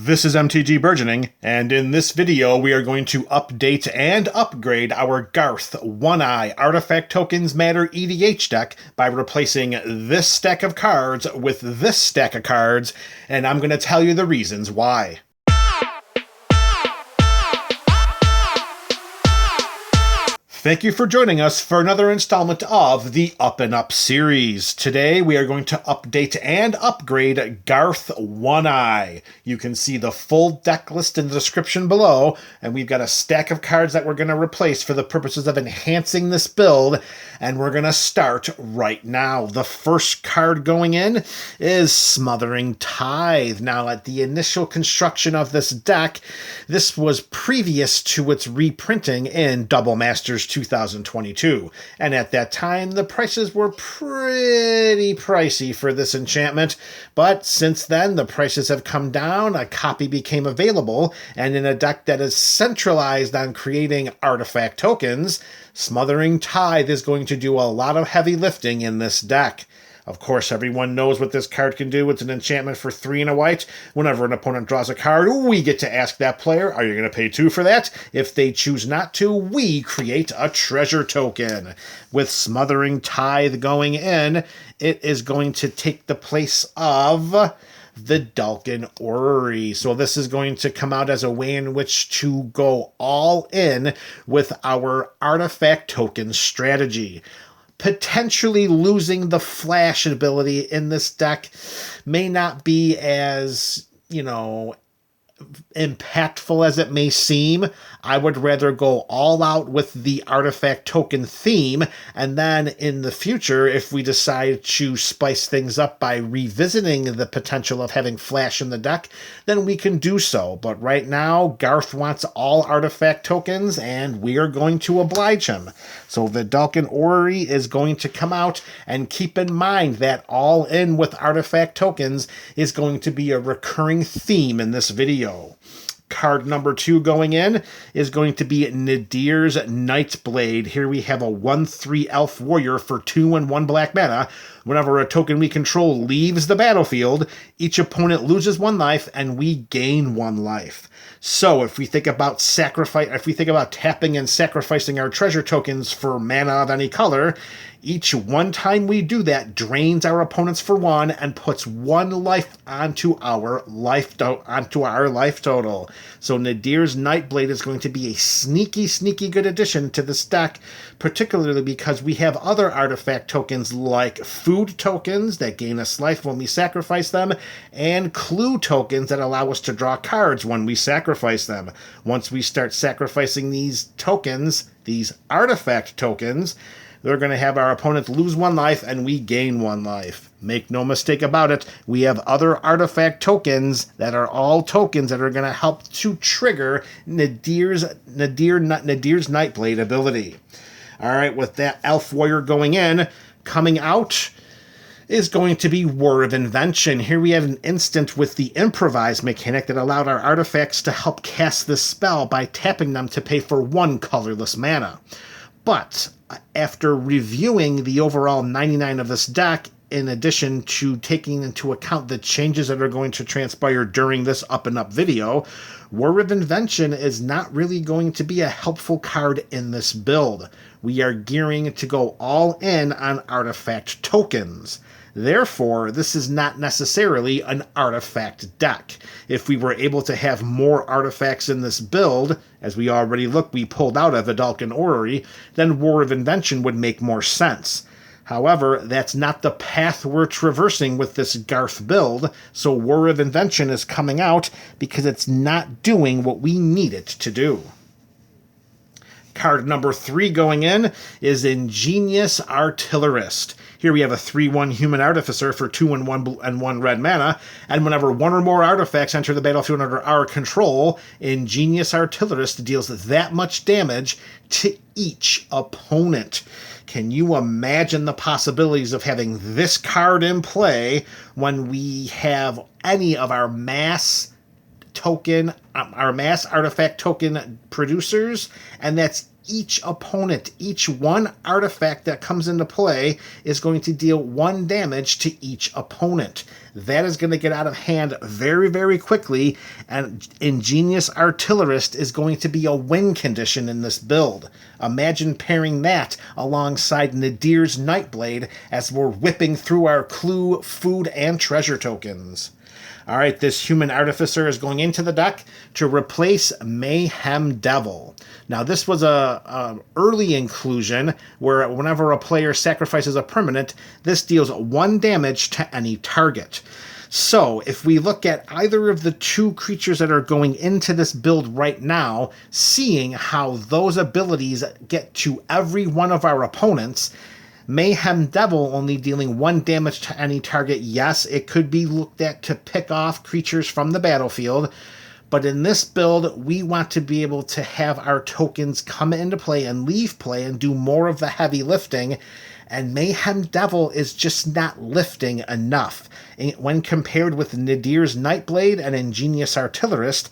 This is MTG Burgeoning, and in this video we are going to update and upgrade our Garth One-Eye Artifact Tokens Matter EDH deck by replacing this stack of cards with this stack of cards, and I'm going to tell you the reasons why. Thank you for joining us for another installment of the Up and Up series. Today we are going to update and upgrade Garth One-Eye. You can see the full deck list in the description below, and we've got a stack of cards that we're going to replace for the purposes of enhancing this build, and we're going to start right now. The first card going in is Smothering Tithe. Now, at the initial construction of this deck, this was previous to its reprinting in Double Masters 2022, and at that time the prices were pretty pricey for this enchantment, but since then the prices have come down, a copy became available, and in a deck that is centralized on creating artifact tokens, Smothering Tithe is going to do a lot of heavy lifting in this deck. Of course, everyone knows what this card can do. It's an enchantment for 3 and a white. Whenever an opponent draws a card, we get to ask that player, are you going to pay 2 for that? If they choose not to, we create a treasure token. With Smothering Tithe going in, it is going to take the place of the Dalkin Orrery. So this is going to come out as a way in which to go all in with our artifact token strategy. Potentially losing the flash ability in this deck may not be as, impactful as it may seem. I would rather go all out with the artifact token theme, and then in the future, if we decide to spice things up by revisiting the potential of having flash in the deck, then we can do so. But right now, Garth wants all artifact tokens, and we are going to oblige him. So the Dalkin Orrery is going to come out, and keep in mind that all in with artifact tokens is going to be a recurring theme in this video. Card number 2 going in is going to be Nadir's Nightblade. Here we have a 1/3 elf warrior for 2 and 1 black mana. Whenever a token we control leaves the battlefield, each opponent loses 1 life and we gain 1 life. So if we think about tapping and sacrificing our treasure tokens for mana of any color, each one time we do that drains our opponents for 1 and puts 1 life onto our life total. So Nadir's Nightblade is going to be a sneaky good addition to this deck, particularly because we have other artifact tokens like food tokens that gain us life when we sacrifice them, and clue tokens that allow us to draw cards when we sacrifice them. Once we start sacrificing these tokens, these artifact tokens, they're going to have our opponents lose 1 life and we gain 1 life. Make no mistake about it, we have other artifact tokens that are all tokens that are going to help to trigger Nadir's Nightblade ability. Alright, with that elf warrior going in, coming out is going to be War of Invention. Here we have an instant with the improvise mechanic that allowed our artifacts to help cast this spell by tapping them to pay for 1 colorless mana. But after reviewing the overall 99 of this deck, in addition to taking into account the changes that are going to transpire during this Up and Up video, War of Invention is not really going to be a helpful card in this build. We are gearing to go all in on artifact tokens. Therefore, this is not necessarily an artifact deck. If we were able to have more artifacts in this build, as we already we pulled out of a Dalkin Orrery, then War of Invention would make more sense. However, that's not the path we're traversing with this Garth build, so War of Invention is coming out because it's not doing what we need it to do. Card number 3 going in is Ingenious Artillerist. Here we have a 3/1 Human Artificer for 2 and 1 red mana, and whenever 1 or more artifacts enter the battlefield under our control, Ingenious Artillerist deals that much damage to each opponent. Can you imagine the possibilities of having this card in play when we have any of our mass artifact token producers, and that's each opponent. Each one artifact that comes into play is going to deal 1 damage to each opponent. That is going to get out of hand very, very quickly, and Ingenious Artillerist is going to be a win condition in this build. Imagine pairing that alongside Nadir's Nightblade as we're whipping through our clue, food, and treasure tokens. All right, this Human Artificer is going into the deck to replace Mayhem Devil. Now, this was a early inclusion where whenever a player sacrifices a permanent, this deals 1 damage to any target. So, if we look at either of the 2 creatures that are going into this build right now, seeing how those abilities get to every one of our opponents, Mayhem Devil only dealing 1 damage to any target. Yes, it could be looked at to pick off creatures from the battlefield, but in this build, we want to be able to have our tokens come into play and leave play and do more of the heavy lifting, and Mayhem Devil is just not lifting enough. When compared with Nadir's Nightblade and Ingenious Artillerist,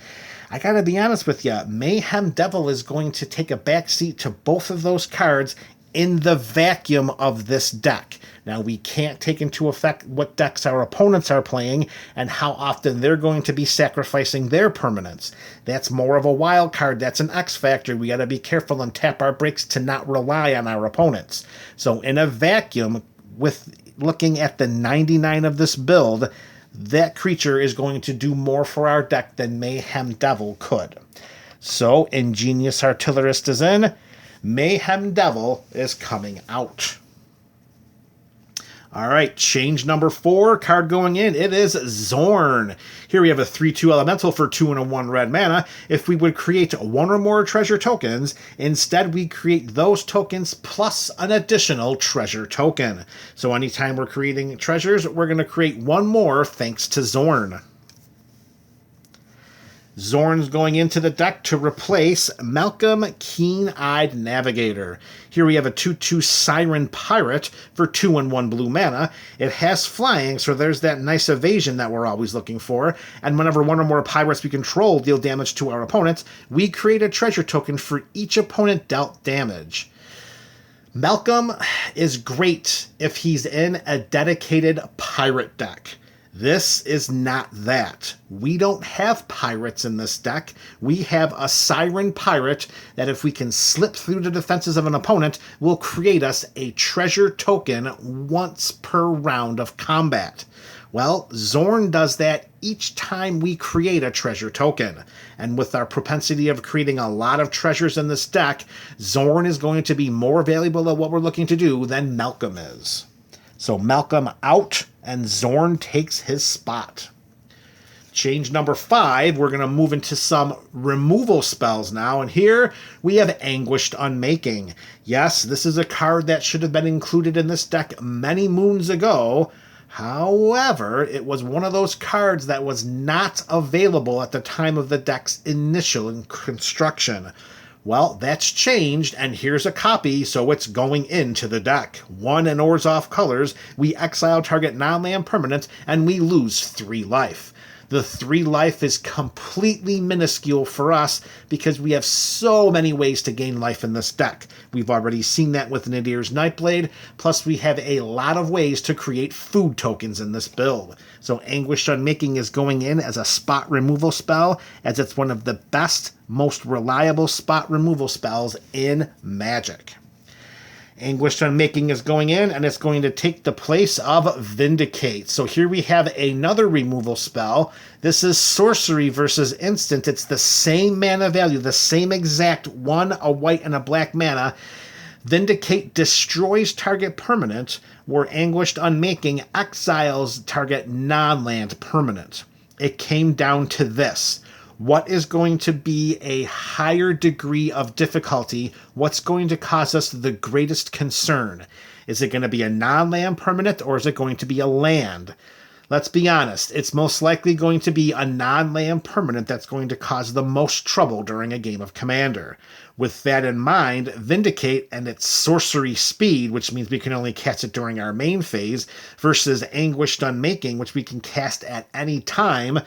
I gotta be honest with you, Mayhem Devil is going to take a backseat to both of those cards in the vacuum of this deck. Now, we can't take into effect what decks our opponents are playing and how often they're going to be sacrificing their permanents. That's more of a wild card. That's an X factor. We got to be careful and tap our brakes to not rely on our opponents. So in a vacuum, with looking at the 99 of this build, that creature is going to do more for our deck than Mayhem Devil could. So Ingenious Artillerist is in. Mayhem Devil is coming out. All right, change number 4, card going in. It is Zorn. Here we have a 3/2 elemental for 2 and a 1 red mana. If we would create 1 or more treasure tokens, instead we create those tokens plus an additional treasure token. So anytime we're creating treasures, we're going to create 1 more thanks to Zorn. Zorn's going into the deck to replace Malcolm Keen-Eyed Navigator. Here we have a 2/2 Siren Pirate for 2 and 1 blue mana. It has flying, so there's that nice evasion that we're always looking for. And whenever 1 or more pirates we control deal damage to our opponents, we create a treasure token for each opponent dealt damage. Malcolm is great if he's in a dedicated pirate deck. This is not that. We don't have pirates in this deck. We have a Siren Pirate that if we can slip through the defenses of an opponent, will create us a treasure token once per round of combat. Well, Zorn does that each time we create a treasure token. And with our propensity of creating a lot of treasures in this deck, Zorn is going to be more valuable at what we're looking to do than Malcolm is. So Malcolm out, and Zorn takes his spot. Change number 5, we're going to move into some removal spells now, and here we have Anguished Unmaking. Yes, this is a card that should have been included in this deck many moons ago. However, it was one of those cards that was not available at the time of the deck's initial construction. Well, that's changed, and here's a copy, so it's going into the deck. 1 and Orzhov colors, we exile target non-land permanent, and we lose 3 life. The 3 life is completely minuscule for us because we have so many ways to gain life in this deck. We've already seen that with Nadir's Nightblade, plus we have a lot of ways to create food tokens in this build. So Anguished Unmaking is going in as a spot removal spell, as it's one of the best, most reliable spot removal spells in Magic. Anguished Unmaking is going in, and it's going to take the place of Vindicate. So here we have another removal spell. This is sorcery versus instant. It's the same mana value, the same exact 1, a white, and a black mana. Vindicate destroys target permanent, where Anguished Unmaking exiles target non-land permanent. It came down to this. What is going to be a higher degree of difficulty? What's going to cause us the greatest concern? Is it going to be a non-land permanent, or is it going to be a land? Let's be honest, it's most likely going to be a non-land permanent that's going to cause the most trouble during a game of Commander. With that in mind, Vindicate and its sorcery speed, which means we can only cast it during our main phase, versus Anguished Unmaking, which we can cast at any time,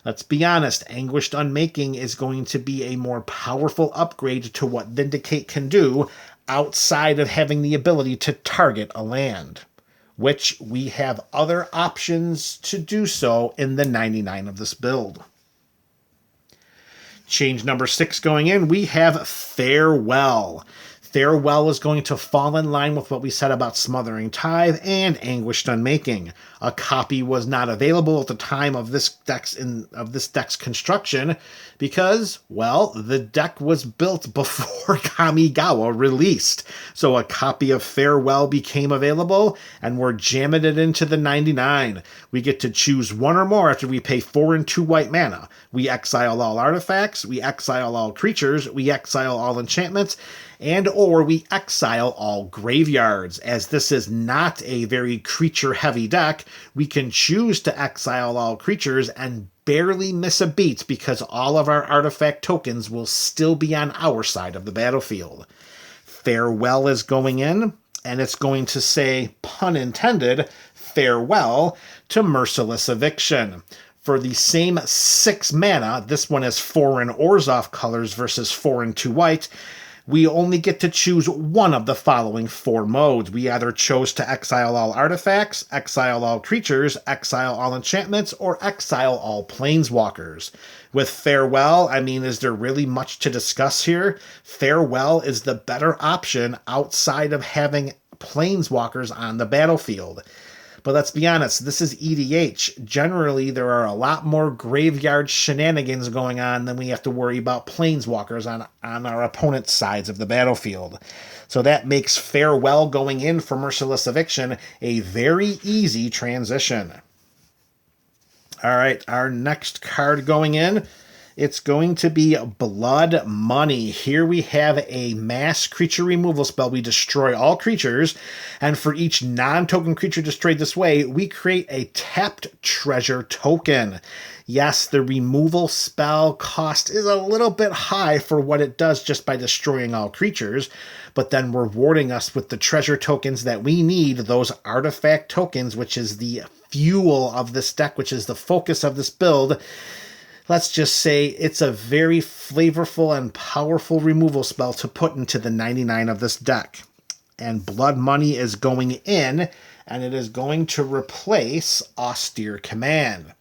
Let's be honest, Anguished Unmaking is going to be a more powerful upgrade to what Vindicate can do outside of having the ability to target a land, which we have other options to do so in the 99 of this build. Change number 6 going in, we have Farewell. Farewell is going to fall in line with what we said about Smothering Tithe and Anguished Unmaking. A copy was not available at the time of this deck's construction because, well, the deck was built before Kamigawa released. So a copy of Farewell became available, and we're jamming it into the 99. We get to choose one or more after we pay 4 and 2 white mana. We exile all artifacts, we exile all creatures, we exile all enchantments, and or we exile all graveyards. As this is not a very creature-heavy deck, we can choose to exile all creatures and barely miss a beat because all of our artifact tokens will still be on our side of the battlefield. Farewell is going in, and it's going to say, pun intended, farewell to Merciless Eviction. For the same 6 mana, this one is 4 in Orzhov colors versus 4 and 2 white, we only get to choose one of the following 4 modes. We either chose to exile all artifacts, exile all creatures, exile all enchantments, or exile all planeswalkers. With Farewell, I mean, is there really much to discuss here? Farewell is the better option outside of having planeswalkers on the battlefield. But let's be honest, this is EDH. Generally, there are a lot more graveyard shenanigans going on than we have to worry about planeswalkers on our opponent's sides of the battlefield. So that makes Farewell going in for Merciless Eviction a very easy transition. All right, our next card going in, it's going to be Blood Money. Here we have a mass creature removal spell. We destroy all creatures, and for each non-token creature destroyed this way, we create a tapped treasure token. Yes, the removal spell cost is a little bit high for what it does just by destroying all creatures, but then rewarding us with the treasure tokens that we need, those artifact tokens, which is the fuel of this deck, which is the focus of this build. Let's just say it's a very flavorful and powerful removal spell to put into the 99 of this deck. And Blood Money is going in, and it is going to replace Austere Command.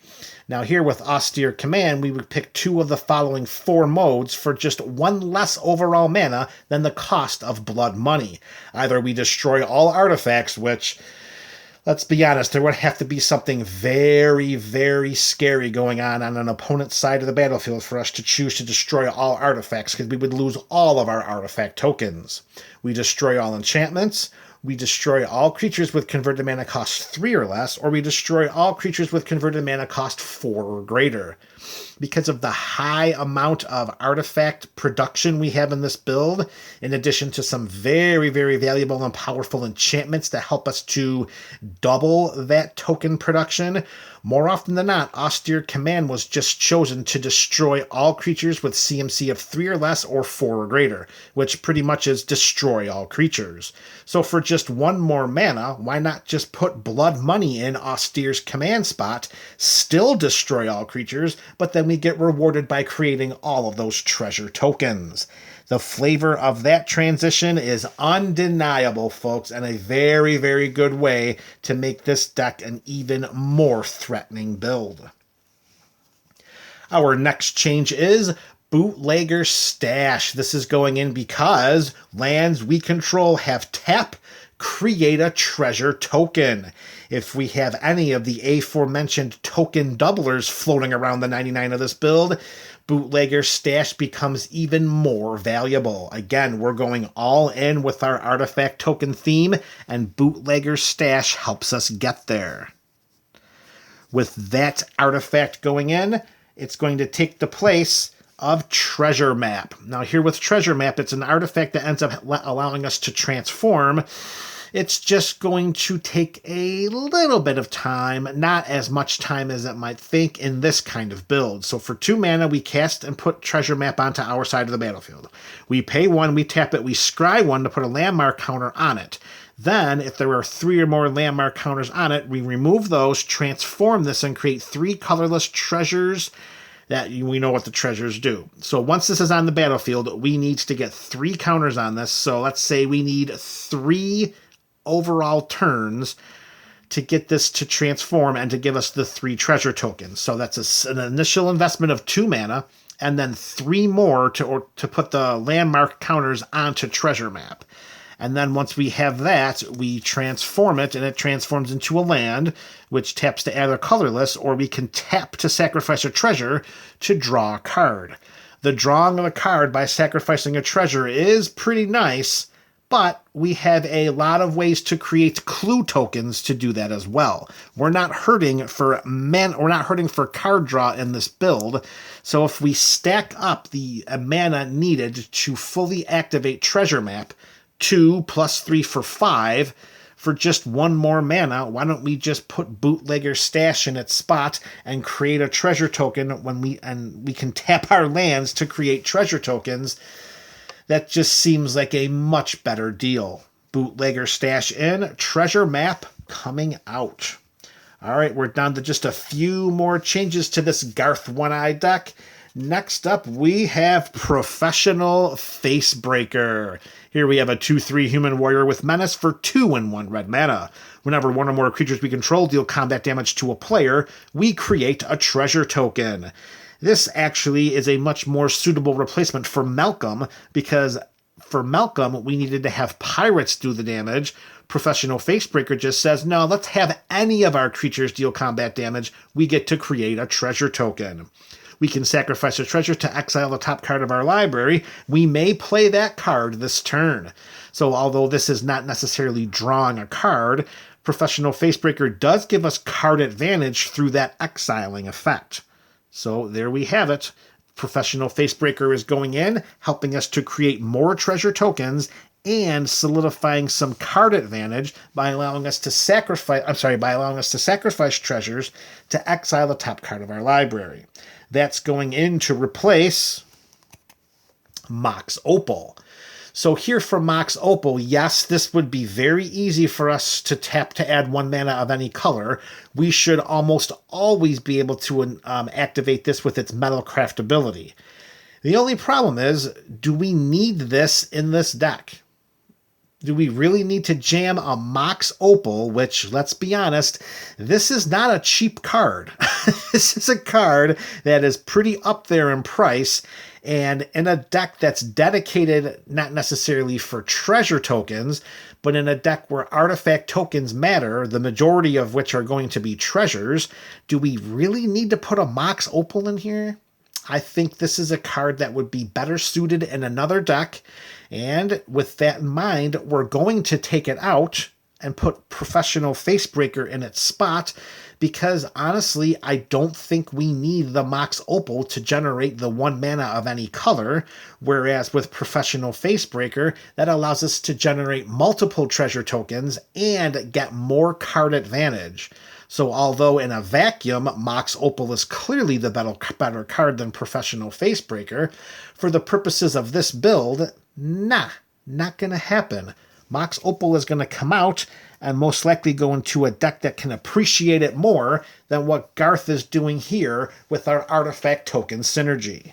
Now here with Austere Command, we would pick 2 of the following 4 modes for just 1 less overall mana than the cost of Blood Money. Either we destroy all artifacts, which, let's be honest, there would have to be something very, very scary going on an opponent's side of the battlefield for us to choose to destroy all artifacts, because we would lose all of our artifact tokens. We destroy all enchantments, we destroy all creatures with converted mana cost 3 or less, or we destroy all creatures with converted mana cost 4 or greater. Because of the high amount of artifact production we have in this build, in addition to some very, very valuable and powerful enchantments that help us to double that token production, more often than not, Austere Command was just chosen to destroy all creatures with CMC of 3 or less or 4 or greater, which pretty much is destroy all creatures. So for just 1 more mana, why not just put Blood Money in Austere's command spot, still destroy all creatures, but then we get rewarded by creating all of those treasure tokens. The flavor of that transition is undeniable, folks, and a very, very good way to make this deck an even more threatening build. Our next change is Bootlegger Stash. This is going in because lands we control have tap, create a treasure token. If we have any of the aforementioned token doublers floating around the 99 of this build, Bootlegger Stash becomes even more valuable. Again, we're going all in with our artifact token theme, and Bootlegger Stash helps us get there. With that artifact going in, it's going to take the place of Treasure Map. Now here with Treasure Map, it's an artifact that ends up allowing us to transform. It's just going to take a little bit of time, not as much time as it might think in this kind of build. So for 2 mana, we cast and put Treasure Map onto our side of the battlefield. We pay 1, we tap it, we scry 1 to put a landmark counter on it. Then, if there are 3 or more landmark counters on it, we remove those, transform this, and create 3 colorless treasures that we know what the treasures do. So once this is on the battlefield, we need to get 3 counters on this. So let's say we need 3 overall turns to get this to transform and to give us the 3 treasure tokens. So that's an initial investment of 2 mana, and then 3 more to put the landmark counters onto treasure map. And then once we have that, we transform it, and it transforms into a land, which taps to either colorless, or we can tap to sacrifice a treasure to draw a card. The drawing of a card by sacrificing a treasure is pretty nice, but we have a lot of ways to create clue tokens to do that as well. We're not hurting for card draw in this build. So if we stack up the mana needed to fully activate treasure map, 2 + 3 for 5, for just 1 more mana, why don't we just put Bootlegger Stash in its spot and create a treasure token we can tap our lands to create treasure tokens? That just seems like a much better deal. Bootlegger Stash in, treasure map coming out. All right, we're down to just a few more changes to this Garth One-Eye deck. Next up, we have Professional Facebreaker. Here we have a 2/3 human warrior with menace for 2 and 1 red mana. Whenever 1 or more creatures we control deal combat damage to a player, we create a treasure token. This actually is a much more suitable replacement for Malcolm, because for Malcolm, we needed to have pirates do the damage. Professional Facebreaker just says, no, let's have any of our creatures deal combat damage. We get to create a treasure token. We can sacrifice a treasure to exile the top card of our library. We may play that card this turn. So although this is not necessarily drawing a card, Professional Facebreaker does give us card advantage through that exiling effect. So there we have it. Professional Facebreaker is going in, helping us to create more treasure tokens and solidifying some card advantage by allowing us to sacrifice treasures to exile the top card of our library. That's going in to replace Mox Opal. So here for Mox Opal, yes, this would be very easy for us to tap to add 1 mana of any color. We should almost always be able to activate this with its Metalcraft ability. The only problem is, do we need this in this deck? Do we really need to jam a Mox Opal, which, let's be honest, this is not a cheap card. This is a card that is pretty up there in price, and in a deck that's dedicated not necessarily for treasure tokens, but in a deck where artifact tokens matter, the majority of which are going to be treasures, do we really need to put a Mox Opal in here? I think this is a card that would be better suited in another deck, and with that in mind, we're going to take it out and put Professional Facebreaker in its spot, because honestly, I don't think we need the Mox Opal to generate the 1 mana of any color, whereas with Professional Facebreaker, that allows us to generate multiple treasure tokens and get more card advantage. So although in a vacuum, Mox Opal is clearly the better card than Professional Facebreaker, for the purposes of this build, not going to happen. Mox Opal is going to come out and most likely go into a deck that can appreciate it more than what Garth is doing here with our artifact token synergy.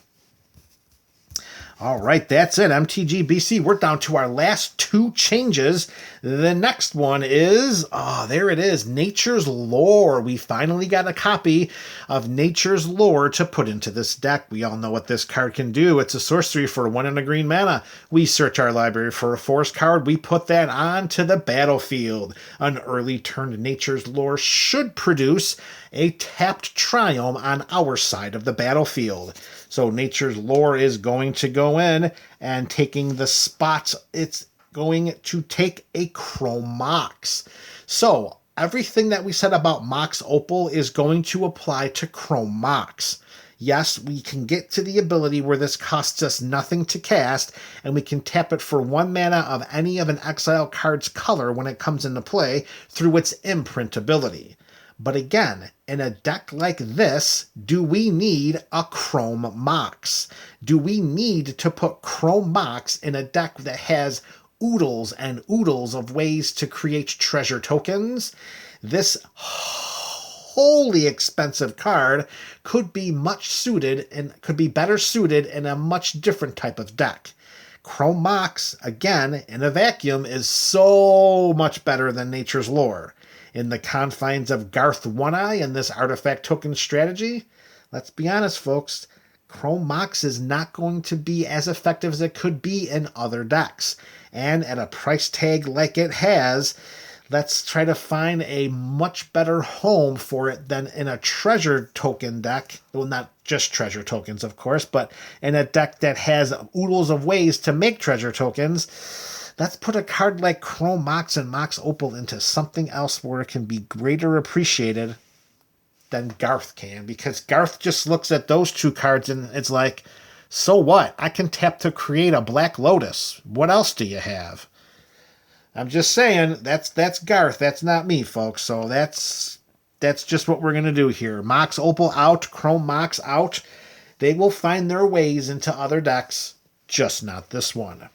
All right, that's it, MTG BC. We're down to our last 2 changes. The next one is, there it is, Nature's Lore. We finally got a copy of Nature's Lore to put into this deck. We all know what this card can do. It's a sorcery for 1 and a green mana. We search our library for a forest card. We put that onto the battlefield. An early turn Nature's Lore should produce a tapped Triome on our side of the battlefield. So Nature's Lore is going to go in and taking the spot. It's going to take a Chrome Mox. So everything that we said about Mox Opal is going to apply to Chrome Mox. Yes, we can get to the ability where this costs us nothing to cast, and we can tap it for 1 mana of any of an exile card's color when it comes into play through its imprint ability. But again, in a deck like this, do we need a Chrome Mox? Do we need to put Chrome Mox in a deck that has oodles and oodles of ways to create treasure tokens? This wholly expensive card could be much suited and could be better suited in a much different type of deck. Chrome Mox, again, in a vacuum, is so much better than Nature's Lore. In the confines of Garth One-Eye and this artifact token strategy, let's be honest, folks, Chrome Mox is not going to be as effective as it could be in other decks. And at a price tag like it has, let's try to find a much better home for it than in a treasure token deck. Well, not just treasure tokens, of course, but in a deck that has oodles of ways to make treasure tokens. Let's put a card like Chrome Mox and Mox Opal into something else where it can be greater appreciated than Garth can, because Garth just looks at those two cards and it's like, so what? I can tap to create a Black Lotus. What else do you have? I'm just saying, that's Garth. That's not me, folks. So that's just what we're going to do here. Mox Opal out, Chrome Mox out. They will find their ways into other decks, just not this one.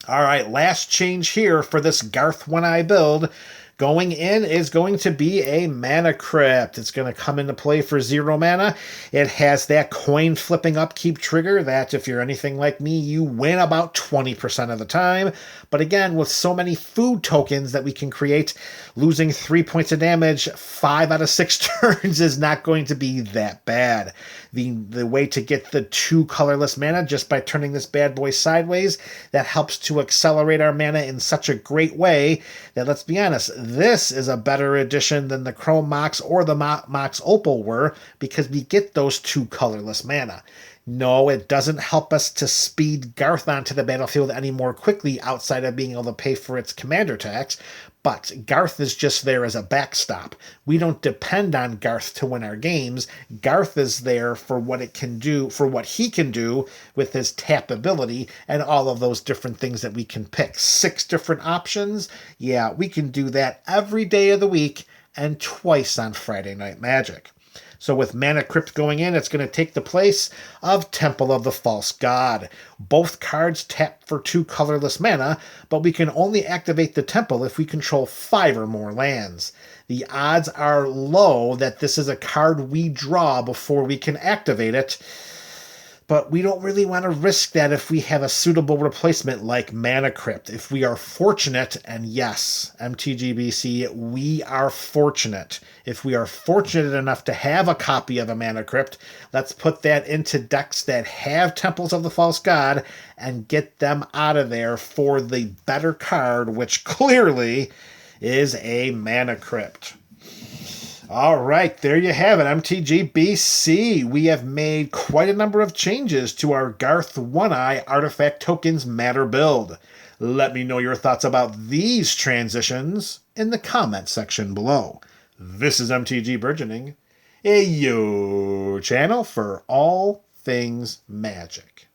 All right, last change here for this Garth One-Eye build. Going in is going to be a Mana Crypt. It's going to come into play for 0 mana. It has that coin flipping upkeep trigger that if you're anything like me, you win about 20% of the time. But again, with so many food tokens that we can create, losing 3 points of damage 5 out of 6 turns is not going to be that bad. The way to get the 2 colorless mana just by turning this bad boy sideways, that helps to accelerate our mana in such a great way that, let's be honest, this is a better addition than the Chrome Mox or the Mox Opal were, because we get those 2 colorless mana. No, it doesn't help us to speed Garth onto the battlefield any more quickly outside of being able to pay for its commander tax, but Garth is just there as a backstop. We don't depend on Garth to win our games. Garth is there for what it can do, for what he can do with his tap ability and all of those different things that we can pick. 6 different options. Yeah, we can do that every day of the week and twice on Friday Night Magic. So with Mana Crypt going in, it's going to take the place of Temple of the False God. Both cards tap for 2 colorless mana, but we can only activate the Temple if we control 5 or more lands. The odds are low that this is a card we draw before we can activate it, but we don't really want to risk that if we have a suitable replacement like Mana Crypt. If we are fortunate, and yes, MTGBC, we are fortunate. If we are fortunate enough to have a copy of a Mana Crypt, let's put that into decks that have Temples of the False God and get them out of there for the better card, which clearly is a Mana Crypt. All right, there you have it, MTGBC. We have made quite a number of changes to our Garth One-Eye Artifact Tokens Matter build. Let me know your thoughts about these transitions in the comment section below. This is MTG Burgeoning, your channel for all things magic.